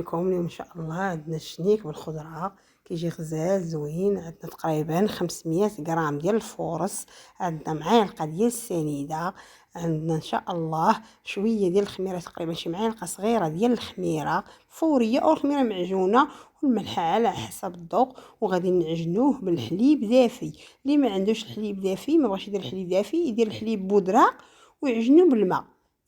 عليكم. اليوم ان شاء الله عندنا الشنيك بالخضره كيجي غزال زوين. عندنا تقريبا 500 غرام ديال الفورص، عندنا معالقه ديال السنيده، عندنا ان شاء الله شويه ديال الخميره، تقريبا شي معلقه صغيره ديال الخميره فوريه او الخميره معجونه، والملح على حسب الذوق. وغادي نعجنوه بالحليب دافي. اللي ما عندوش الحليب دافي ما بغاش يدير الحليب دافي يدير الحليب بودره ويعجنوه بالماء.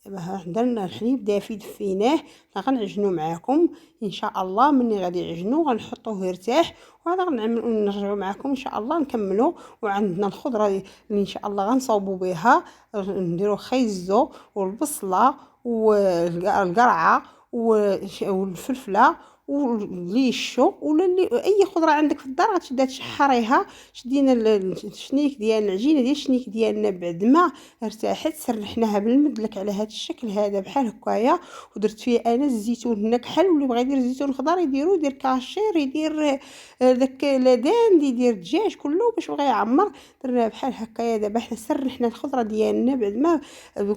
دابا درنا الحليب دافي دفيناه، غنعجنو معاكم ان شاء الله. مني غادي يعجنو غنحطوه يرتاح، وهذا غنعملو نرجعو معاكم ان شاء الله نكملو. وعندنا الخضره اللي ان شاء الله غنصاوبو بها، نديرو خيزو والبصله والقرعه والفلفله والليشو ولا اي خضره عندك في الدار غتشدها تشحريها. شدينا الشنيك ديال العجينه ديال الشنيك ديالنا بعد ما ارتاحت، سرحناها بالمدلك على هذا الشكل هذا بحال هكايا. ودرت فيه انا الزيتون هنا كحل، واللي بغى يدير زيتون خضر يديرو، يدير كاشير، يدير داك لادان، يدير دجاج كله باش بغى يعمر. درنا بحال هكايا. دابا حنا سرحنا الخضره ديالنا بعد ما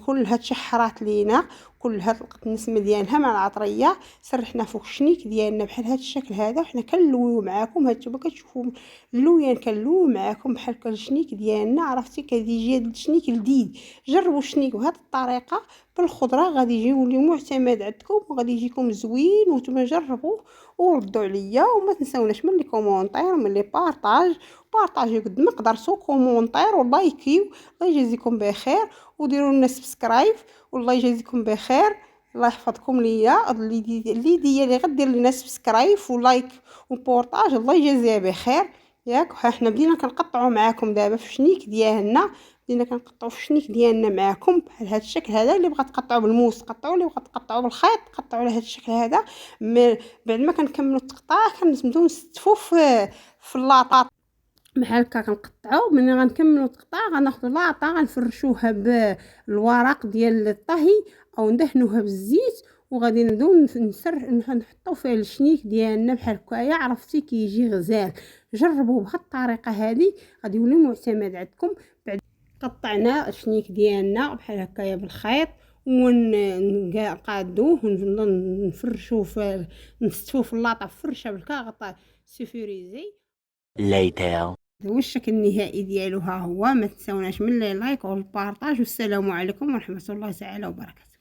كلها تشحرات لينا، كلها طلقت النسمه ديالها مع العطريه، سرحنا فوق الشنيك ديالنا بحال هذا الشكل هذا. وحنا كنلويو معاكم، هانتوما كتشوفوا اللويان كنلويو معاكم بحال هكا الشنيك ديالنا. عرفتي كيجي هذا الشنيك لذيذ. جربوا الشنيك بهذه الطريقه بالخضره، غادي يولي معتمد عندكم وغادي يجيكم زوين. وانتم جربوه وردوا عليا، وما تنساوناش من لي كومونتير ومن لي بارطاجيو قد ما قدرتوا، كومونتير ولايكيو. الله يجازيكم بخير، وديروا لنا سبسكرايب، والله يجازيكم بخير. الله يحفظكم ليا. اللي ديالي غدير لنا سبسكرايب ولايك وبورطاج، الله يجازيها بخير. ياك حنا بدينا كنقطعوا معاكم دابا في الشنيك ديالنا، بدينا كنقطعوا في الشنيك ديالنا معاكم بحال هذا الشكل هذا. اللي بغى تقطعوا بالموس قطعوا، اللي بغى تقطعوا بالخيط قطعوا على هذا الشكل هذا. بعد ما كنكملوا التقطاع كنبداو نستفوا في اللاطات بحال هكا. كنقطعوا ملي غنكملوا التقطاع غناخذوا لاطه غنفرشوها بالورق ديال الطهي او ندهنوها بالزيت، وغادي نبداو نحطوا فيه الشنيك ديالنا بحال هكايا. عرفتي كيجي غزال. جربوا بهذه الطريقه هذه غادي يولي معتمد عندكم. بعد قطعنا الشنيك ديالنا بحال هكايا بالخيط، ونقادوه ونفرشوه في نستفوه في اللاطه فرشه بالكاغطا سيفوريزي. Later. هو الشكل النهائي ديالو ها هو. ما تنساوناش من لايك والبارطاج، والسلام عليكم ورحمه الله تعالى وبركاته.